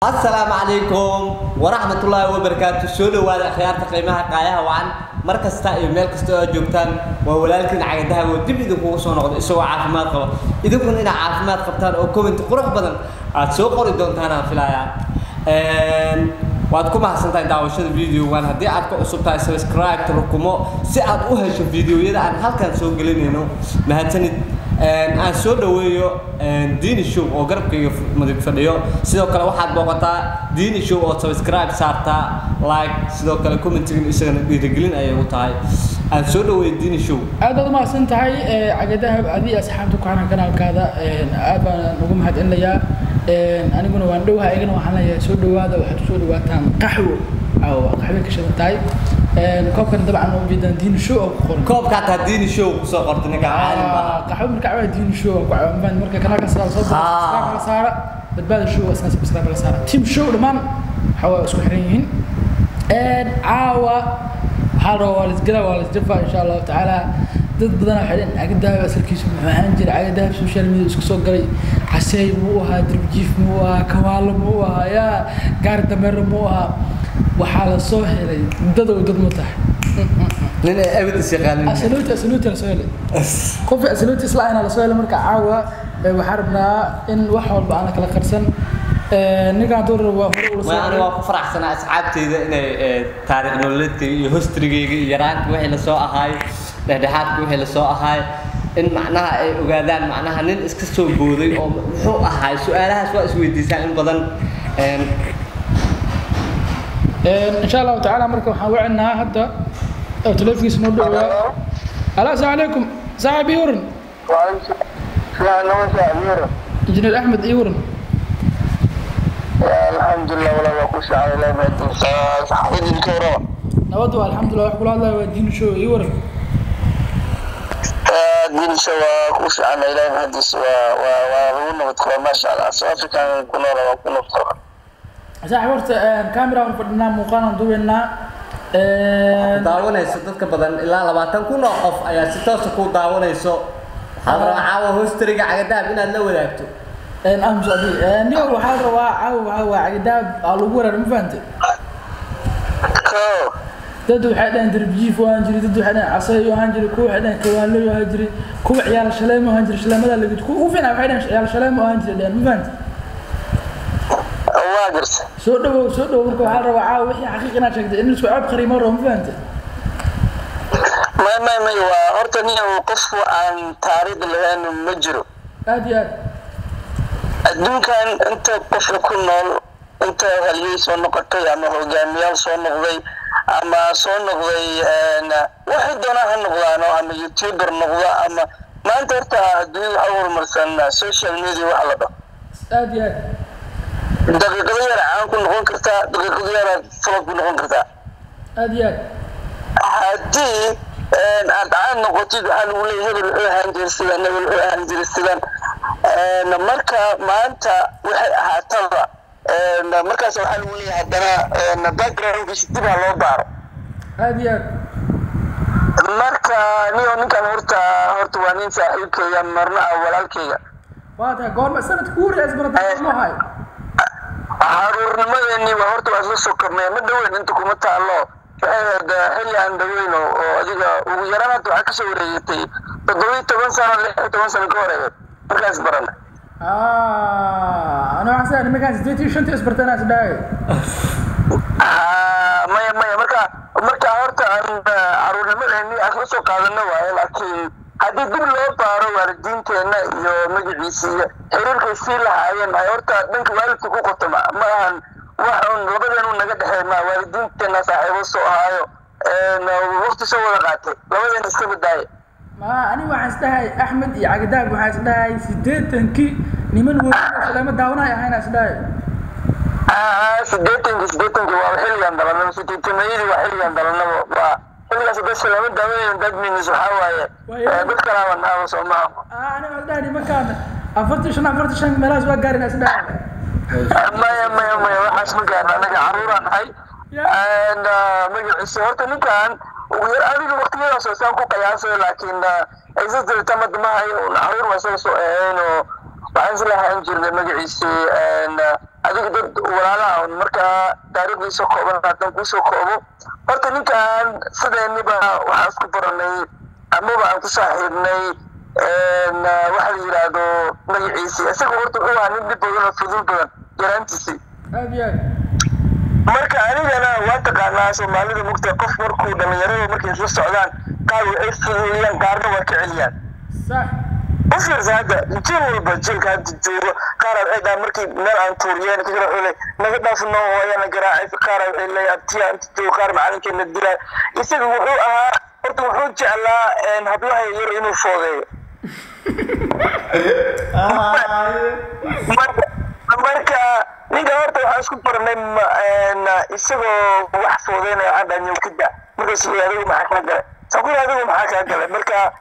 السلام عليكم ورحمة الله وبركاته. سولو وهذا خيار تقييمها قايها وعن مركز تأييد ملك جوبتان ولكن عقدها ودب إذا كنا صنعوا سوى عافمات قبل إذا كنا عافمات قبتان أو كومنت قرح بدن عتسوق قردون تانا في الآيات وعدكم حسنتين دعوة الفيديو وأنا هدي عدكم أصبتها سبسكرايب تركمه ساعد أوهش الفيديو إذا عن هل كان سوق لين هنا ما هتني أنا سود ويو دين الشو أو قرب كي مدرك فيديو سيدو كلا واحد بوقتا دين الشو أو سبسكرايب صارتا لايك سيدو كلا كومنتين إسرائيل بيرجلين أيه وتاعي أنا سود ويو دين الشو هذا ما سنتهي عقدها هذه أصحابك وأنا كنا كذا أبى نقوم هاد إلا يا أنا قلنا وندوها إجنا وحنا سود وهذا وحد سود وتام قحوة أو قحوة كشفتاي كوب كان طبعا موجود دين الشو أو كوب كات دين الشو صقرت نك عالم قحوة من كعوة دين الشو من مركز كنا كسر صوت كسر صار بالبال الشو أساس بس كسر صار تيم شو لمن حوا سحريين عاوة حارة والجلا والجفا إن شاء الله تعالى ضد بدنا حاليا عقدها بس الكيس محنجر عقدها في السوشيال ميديا سكسو قري حسي موها دربجيف موها كوال موها يا قارد دمر موها وحالة صوحي ضد وضد متاح لأن أبد الشغال أسلوت رسولي قف أسلوت إصلاحنا رسولي مركع عاوة وحاربنا إن وحول بأنا كلا قرصن نقع دور ما أنا وفرح سنة أصحابتي إن تاريخ نولدتي هستري يرانك وحي لسوء هاي لهدهات وحي لسوء هاي إن معناها وقادان معناها نين إسكسو بودي أو محو هاي سؤالها سواء سويدي سالم بدن إن شاء الله تعالى مركب حاوعنا هذا أو تلفي سنودو السلام عليكم صاحب يورن وعليكم السلام إنجنير أحمد يورن الحمد لله ولا وقوش على الله ما تنسى صحبي الكورة نودوا الحمد لله وحكوا الله ودين شو يورن دين شو وقوش على الله ما تنسى وقلنا بتخلى ما شاء الله سوافي كان كنا وكنا بتخلى صاحب ورت كاميرا ونفردنا مقارنة دوينا daawanayso dadka badan ilaa 20 kun oo qof ayaa si toos ah ku daawanayso hadra caawa hoostriga cagadaab inaad la wadaagto أهم سؤالي نيو وحال رواع أو عقداب على الجورة المفانتة. تدو حدا دربجيف وهنجري تدو حدا عصاي وهنجري كوع حدا كوالو وهنجري كوع عيال شلام وهنجري شلام هذا اللي بتكون وفين حدا عيال شلام وهنجري ده المفانتة. واجرس. سودو مركو حال رواع وحي حقيقة ناشكت إنه سؤال بخري مرة مفانتة. ما وهرتني وقف عن تاريخ اللي مجرو. هادي adduunkan inta qof ku nool inta haliyay soo noqotay ama hogaamiyaal soo noqday ama soo noqday waxa doona ha noqdaan ama youtuber noqda ama maanta horta adduun waxa horumarsan social media wax la dhaho aad daqiiqado yar aan ku noqon kartaa daqiiqado yar falo ku noqon kartaa aad haddii aad aan noqotid waxa lagu leeyahay hebel wuxuu ahaan jiray sidaan hebel wuxuu ahaan jiray sidaan marka maanta waxay ahaataba markaas waxa lagu leeyahay haddana background dib loo baaro aad marka ninkan horta waa nin saaxiibkayga marna walaalkayga waata goorma sanad ku horeeyay isbarata ma hay caruurnimadeenii waa horta waa soo sokornay ma dhaweyn inta kuma taalo xilli aan dhaweyn oo adiga ugu yaraan waxa ka soo wareegtay 17 sano 16 sano ka horeeyay markaas barana أنا أحسن ما كان زدتي شنتي أصبرتنا سداي marka horta caruurnimada aan soo qaadano waa laakiin hadii dib loo baaro waalidiinteena iyo magaciisa xiriirka si lahaayeen ay horta dhanka waalidku ku qotoma ma ahan waxaan labadan naga dhaxeeyna waalidiinteena saaxiibo soo ahaayo waqti soo wada qaatay labadan iska badaaye ما أنا وعستهاي أحمد عقداب وعستهاي سديتنكي نمن وسلامة داونا يا هنا سداي سديتنكي وحلي عند الله سديتنكي وحلي عند الله وحلي سديت سلامة داونا دق من سحوايا بكرة وانا وصوما أنا عقداني مكان أفرتشن ملاس وقارنا سداي ما وحسن كان أنا عرورا هاي أنا مجلس هرتني كان وغير هذه الوقتية أساساً كو قياسة لكن إذا تلتمد معي ونعور وسلسو وعنزلها أنجر لمجعيسي adiga dad walaalaha markaa taariikhdiisa kooban haddaan kusoo koobo horta ninkan sideeniba waxaan isku baranay amaba aan ku saaxiibnay waxa la yidhaahdo magaciisi isaga horta wuxuu ahaa nin dhib badan oo fudul badan yaraantiisii aad iyo aad marka anigana waa taqaanaa soomaalida mugta qof markuu dhalinyarada markay isla socdaan qaar waxay fududeeyaan qaarna waa ka celiyaan sax وفرز هذا جيل والبجيل كان تجوره قارب عيدا مركي مال عن توريان كجرا حولي نقدر في النوم ويانا قراعي في قارب اللي أبتيا أنت تجو قارب على كنا الدرا يصير وحوقها برضو وحوق على إن هبلها يرينو فوضي مركا نيجا هرت وحاسكم برنامج إن يصيروا واحد فوضينا عندنا يوم كده مركا سوي هذا معك هذا سأقول هذا معك هذا مركا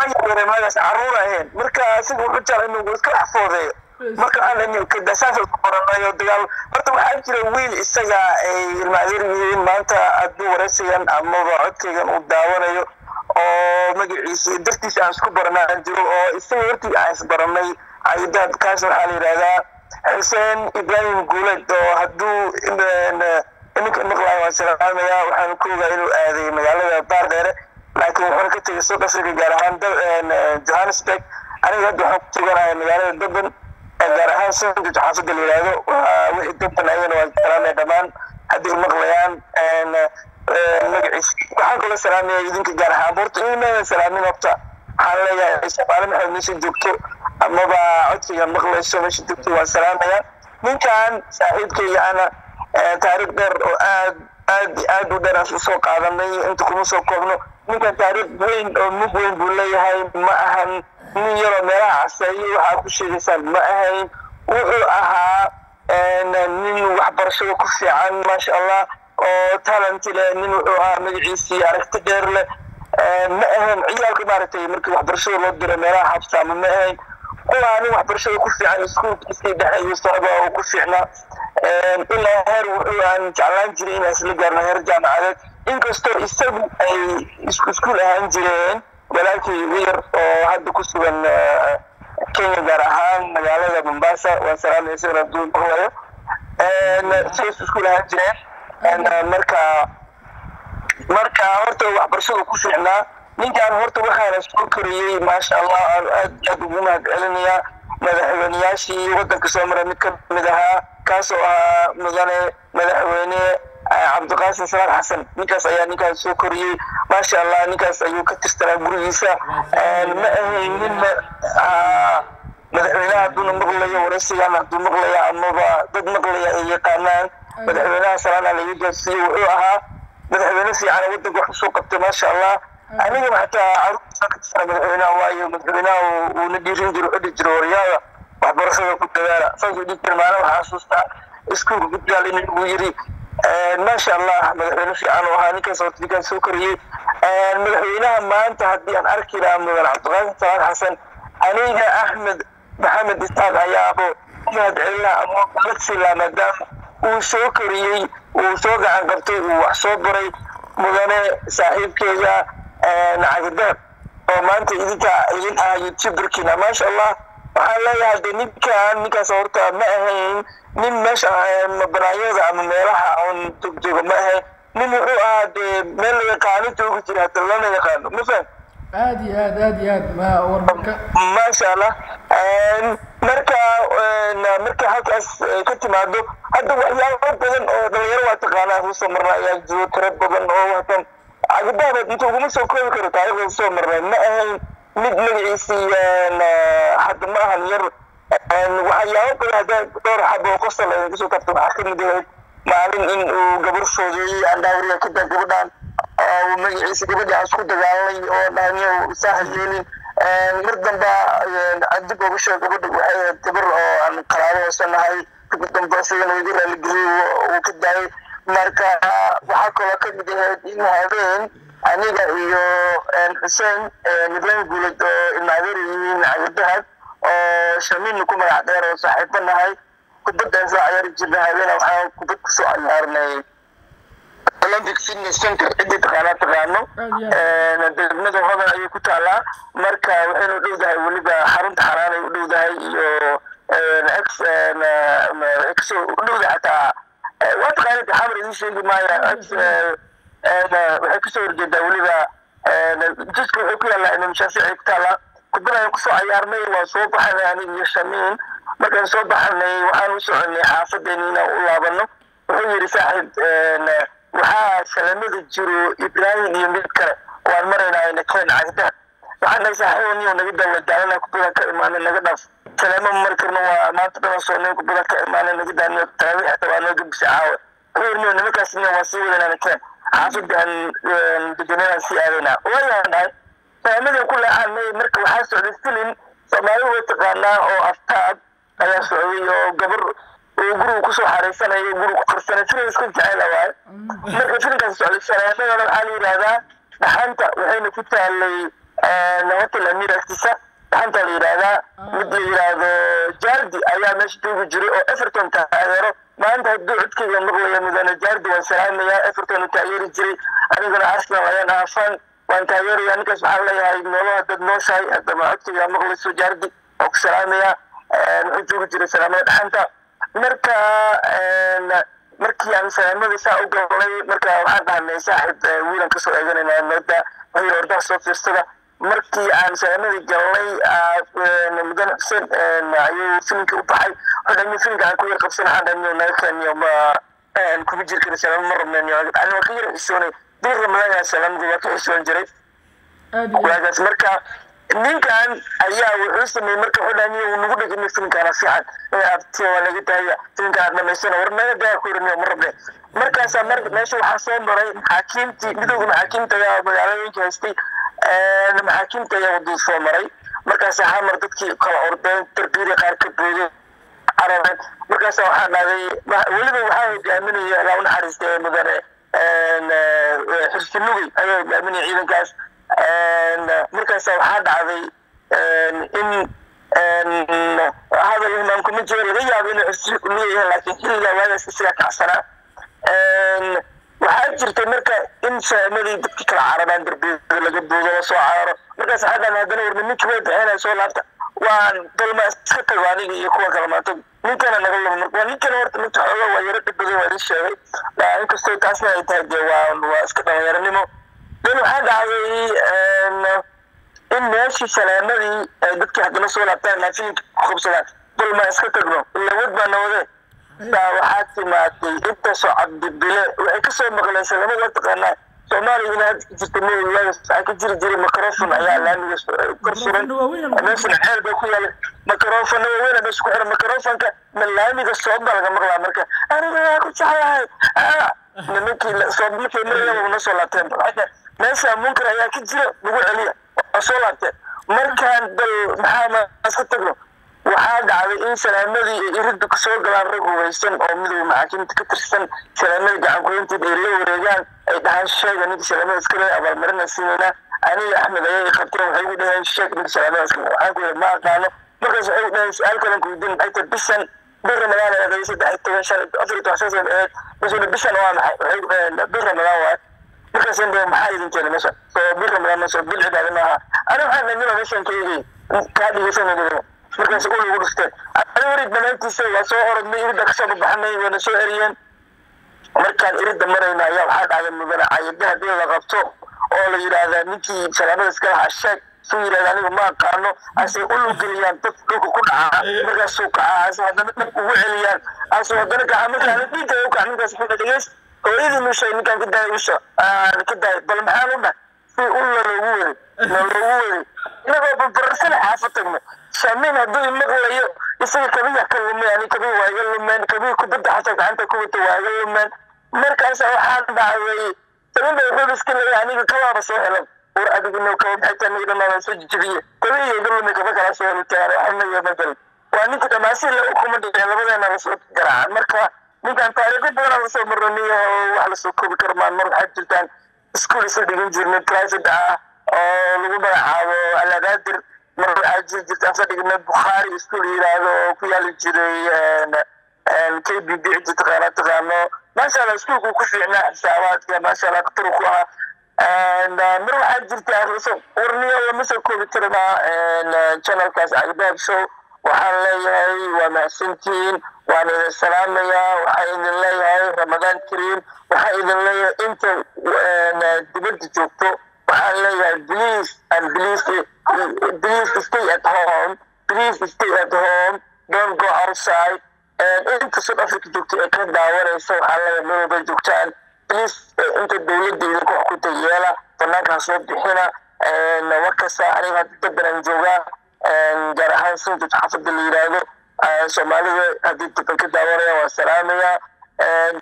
magaas caruur ahayn marka asiga wuxuu jecel inuu iska xafooday marka aan ka dasaas ku qoranayo dagaal horta waxaa jira wiil isaga ay ilmaadir yihiin maanta aduu waraysigan ama codkaygan uu daawanayo oo magaciisa dartiisa aan isku baranaan jiro oo isaga hortii aan isbaranay aydaad kaas waxaa la yiraahdaa Xuseen Ibrahim Guuled oo haduu inka maqlayo waa salaamaya waxaan ku ogaa inuu aaday magaalada Baardheere لكن وحنا كنت يسوق أسرق جارهان جوهانسبرغ أنا قد وحنا تجارها مجال دبن جارهان سند جحافظ الولاية وواحد دبن أيضا والكلام دمان هذه المغليان مجلس وحنا كل سلام يدينك جارهان برضو إيه سلامي نقطة حالا يا إسحاق أنا محب مش الدكتور أما بعد في المغلس مش الدكتور والسلام يا من كان سعيد كي أنا تاريخ در aad u dheeraas u soo qaadanay inta kuma soo koobno ninka taariikh weyn oo mug weyn buu leeyahay ma ahan nin yaroo meelaha casayay waxaa ku sheegaysaan ma ahayn wuxuu ahaa nin waxbarashada ku fiican maasha allah oo talent leh nin wuxuu ahaa magaciisii aragti dheer leh ma ahayn ciyaalka maaragtay markii waxbarashada loo diray meelaha xabsaama ma ahayn kuwaa nin waxbarashada ku fiican iskuulkiisii dhexe iyo socda oo ku fiicnaa ilaa heer wuxuu aan jeclaan jiray inaan isla gaarno heer jaamacadeed inkastoo isagu ay iskuul ahaan jireen walaalkii ugu yar oo hadda ku sugan Kenya gaar ahaan magaalada Mombasa waa salaamay isagana duul baxayo sidaas iskuul ahaan jireen marka horta waxbarashada ku fiicnaa ninkan horta waxaana soo koriyey maasha allah aad ugu mahadcelinayaa madaxweynayaashii waddanka soo maray mid ka mid ahaa kaasoo ahaa mudane madaxweyne cabdiqaasim salaad xasan ninkaas ayaa ninkaas soo koriyey maasha allah ninkaas ayuu ka tirsanaa gurigiisa ma ahayn nin madaxweynaha haduuna maqlayo waraysigan hadduu maqlaya amaba dad maqlaya ay yaqaanaan madaxweynaha salaana lagu gaarsiiyey wuxuu ahaa madaxweyne fiican waddanka wax usoo qabtay maasha allah aniga xataa caruurta ka tirsanaa madaxweynaha waayo madaxweynaha uuna dhiirin jiro xidhi jiro waryaada waxbarashada ku dadaala saasuu dhihi jira maalin waxaa xasuustaa iskuulka ku daal in uu yiri maasha allah madaxweyne fiican oo ahaa ninkaas horta ninkaas soo koriyey madaxweynaha maanta haddii aan arki lahaa mudan cabdiqaasim salaad xasan aniga axmed maxamed isaaq ayaabo mahadcelinaha ama galagsi lahaa maadaama uu soo koriyey uu soo gacan qabtay uu wax soo baray mudane saaxiibkeega nacagadaab oo maanta idin ah youtuberkiina maasha allah waxaan leeyahay de ninkaas horta ma ahayn nin meesha banaanyada ama meelaha on jooga ma ahayn nin wuxuu ahaa dee meel la yaqaano joogi jira hata lama yaqaano ma faham aad iyo aad warmarka maasha allah marka halkaas ka timaado hadda waxyaabo badan oo dhalinyaro waa taqaanaa kusoo marnaa ayaa jiro tiro badan oo watan cagabaabeed inta uguma soo koobi karo taariikhda kusoo marnay ma ahayn mid magaciisii hadda ma ahan yar waxyaabo badan hadda dhowr xabo oo qosol ay kusoo qabto waxaa kamid ahayd maalin in uu gabar foodeeyey andhaawriya ka daa gabadhaan oo magaciisa gabadha isku dagaalay oo dhaanyo saax yeelin mar damba dib ugu sheeg gabadha waxay ahayd gabar oo aan qaraabo hoosanahay ugu damba isagana igu raaligeliyey uu ka daayay marka waxaa kaloo kamid ahayd in habeen aniga iyo Xuseen Ibrahim Guuled oo ilmaadeer yihiin cagadaad oo shamiin ku magac dheer oo saaxiibo nahay kubadda soo ciyaari jirnay habeen waxaan kubad ku soo ciyaarnay Olympic Fitness Center cidii taqaano degmada hodan ayay ku taalaa marka waxaynu dhowdahay weliba xarunta xaraan ay u dhowdahay iyo اكس ودوده حتى واتقالت حمر دي شيء ما اكس اكس ورجدا وليبا جسك وحكي الله انه مشافعي كتالا كبرنا يقصوا عيارني وصوب يعني يشمين markaan soo baxnay waxaan u soconay xaafadeenina u laabano wuxuu yiri saaxiib waxaa salaamada jiro Ibrahim iyo mid kale waan maraynaa keen cagda waxaan saaxiibniyo naga dawladana ku badan ka imaanay naga dhaf salaamo markana waa maanta dhan soo ku badan ka imaanay naga daaniyo taariikh xataa waa naga biscaaw wuxuu nimankaasna waa sii wadana keen xaafadan dadweynaha si aadana waayaan salaamada ku laaanay marka waxaa socday filin Soomaaliya taqaanaa oo aftaab ayaa socday oo gabar guriga ku soo xareysanayo guriga ku qarsanay sida isku jecel waay marka filinkaas socday salaamada waxaa la yiraahdaa dhaxanta waxayna ku taalay hotel Amir Astisa dhaxanta la yiraahdaa mid la yiraahdo Jardi ayaa meesha joogi jiray oo Everton taageero maanta hadduu codkayga maqlayo midana Jardi waa salaamaya Everton taageeri jiray anigana Arsenal ayaan aafan waan taageeraya ninkaas waxaa leeyahay noloha dad nooshahay hadda ma codkayga maqlayso Jardi oo ku salaamaya wuxuu joogi jiray salaamada dhaxanta markii aan salaamada saa u galnay marka waxaan dhahnay saaxiib wiilan ka soo eeganayna nada wiil ordaha soo fiirsada markii aan salaamada galnay mudan xuseen ayuu filimka u baxay hadda filimka aan ku yar qabsan aan dhahnay naga keenyo ma ku jirka salaam mar rabnay aan ka yar xishoonay bir ramadaan salaamada waa ka xishoon jiray waagaas marka ninkan ayaa wuxuu sameeyay marka xudaniyo uu nagu dhigay filimkana fiican abtiyo wala gidaya filimkan dhameysana warnaga daa ku rimiyo marbe markaas meesha waxa soo maray xakiimti midowga xakiimta ayaa magaalooyinka haystay xakiimta ayaa waddo soo maray markaas xamar dadkii kala ordeen tarbiyada qaar ka booday araban markaas waxa dhacday waliba waxa hogaaminaya la una xariistay mudane xirsinugi ayaa hogaaminaya ciidankaas markaas waxaa dhacday in هذا الإمام كم جرى الغياب إنه ليه لكن إلا وهذا سلسلة كعسنا وحاجر تمركا إن شاء الله يدك العربان دربي لجبوا ذا سو عار مركز هذا هذا نور من كبد هنا سو لابتا وان كل ما سكت واني يكون كلمات ممكن أنا أقول وان كان ورت متحول ويرد بدو هذا الشيء لا إنك استوى كاسنا يتهجى واسكت ويرني مو لأنه هذا in meeshii salaamadii dadkii haddana soo laabtaan laakiin khubsadaan bal ma iska tagno lawad baa nawade saa waxaa timaaday intaasoo cabdibile waxay ka soo maqleen salaamada taqaanaa Soomaaliya inaad jirto mooyaane waxaa ka jiri jiray microphone ayaa laamiga kor suran meesha xeel bay ku yaal microphone weyn bas ku xiran microphone-ka laamiga soo balga maqlaa marka aniga ku jeclahay nimankii soo markay marayaan soo laabteen meesha munkar ayaa ka jira lagu celiya أصلاً مركان بل محامة أسكتنا وحاجة على إن سلامي يرد كسور قلنا رجوا ويسن أو مدو معاكين تكترسن سلامي عن كل تبي اللي ورجال ده الشيء يعني سلامي أسكتنا أول مرة سننا أنا أحمد أيه خطر وحيد ده الشيء من سلامي أسكتنا أقول ما كانوا مركز أيه سؤال كلام كودين أي تبشن بر ملان هذا يصير ده تبشن أفريقيا أساسا بس اللي بشن واحد بر ملان markaas inta maxay idinkeena meesha soo bir ma soo bil cibaada ma ana waxaan nagala meeshan keeyay ka dhigaysanayno markaas uu ugu dhistay ana warid banaantiisa waa soo orodnay irida ka soo baxnay wana soo eriyeen markaan irida marayna ayaa waxa dhacay mudana ayada hadii la qabto oo la yiraahdo ninkii salaamada iska hashay soo yiraahdo anigu ma qaano asay u lugeliyaan dad dhulka ku dhaca markaas soo kaca hadana dad ugu celiyaan asoo hadana ka xamadana inta uu ka ninkaas ku dhageys وإذا مش كان كده وش كده بل محلنا في أول الأول الأول نبغى برسلة حافتنا سامين هدول المغلى يصير كبير كلام يعني كبير ويقول من كبير كبد حتى أنت كبد ويقول من مركز أو حال بعوي تمام يقول بس كله يعني كلام بس هلا ورأدي إنه كلام حتى نقدر ما نسوي جديد كبير يقول من كبير كلام سهل ترى إحنا يوم وأنا كنت ماسي لو كم دقيقة بدنا نرسل جرعان مركز ninkan taariikh badan oo soo marnay wax la soo koobi karo mar waxa jirtaan iskuul soo dhigin jirnay private oo lagu magacaabo Al-Adir mar waxa jirtaan soo dhignay Bukhari iskuul yiraahdo ku yaal jiray KBB taqaano masha Allah iskuulku ku fiicnaa xisaabaadka masha Allah ku ku mar waxa jirtaan soo warniyo ma soo koobi karna channelkaas Agbaab show waxaan leeyahay waa mahadsantihiin waan idin salaamayaa waxaa idin leeyahay ramadaan kariim waxaa idin leeyahay inta dibadda joogto waxaan leeyahay please stay at home don't go outside inta South Africa joogto ee ka daawanaysa waxaan leeyahay meel walba joogtaan please inta dowladda idinku wax ku tayeela banaankaa soo bixina warkasta aniga hadda badan joogaa gaar ahaan sinta xaafadda la yiraahdo Soomaalida haddii dadka ka daawanaya waa salaamaya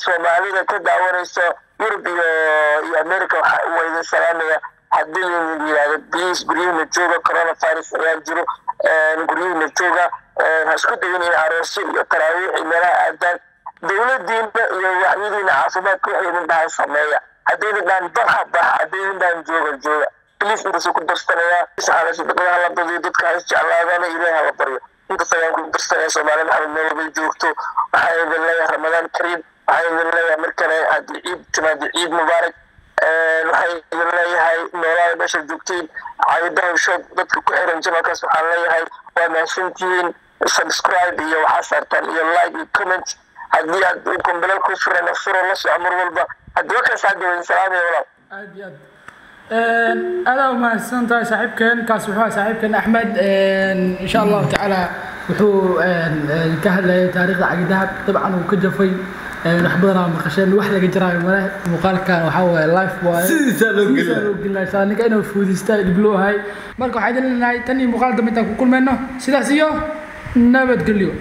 Soomaalida ka daawanaysa Yurub iyo America waa idin salaamaya haddii la yiraahdo please guryaha jooga coronavirus ayaa jiro guryaha jooga ha isku dayin in aroosyo iyo taraawiix meelaha aadaan dowladdiina iyo waxyidiina caafimaadka waxay idin dhahan sameeya haddii idin baxa haddii idin jooga please inta soo ku darsanaya saxaala sidoo la badiyo dadka ay jeclaadaan ilaahay la baryo inta sayaan ku darsanaya Soomaaliya maxamed meel bay joogto waxaa idin leeyahay Ramadaan Kariim waxaa idin leeyahay markale haddii ciid mubaarak waxaa idin leeyahay noolaha meesha joogtiin caayadaha shoob dadka ku xiran janalkaas waxaan leeyahay waa mahadsantihiin subscribe iyo waxaa saartaan iyo like iyo comment haddii aad kumbilal ku furan furo la soo amar walba haddii ka saadeen salaamay walaal aad iyo aad ما سنتا صاحب كان كاس وحوا صاحب كان أحمد إن شاء الله تعالى وحو كهذا تاريخ عقيدة طبعا وكجفي نحضرنا مخشين واحدة جرا مقال كان وحوا لايف سيسالو قلنا سالني كأنه فود ستايل بلو هاي مركو حيدنا تاني مقال دمتك وكل منه سيدا سيو نبت كل يوم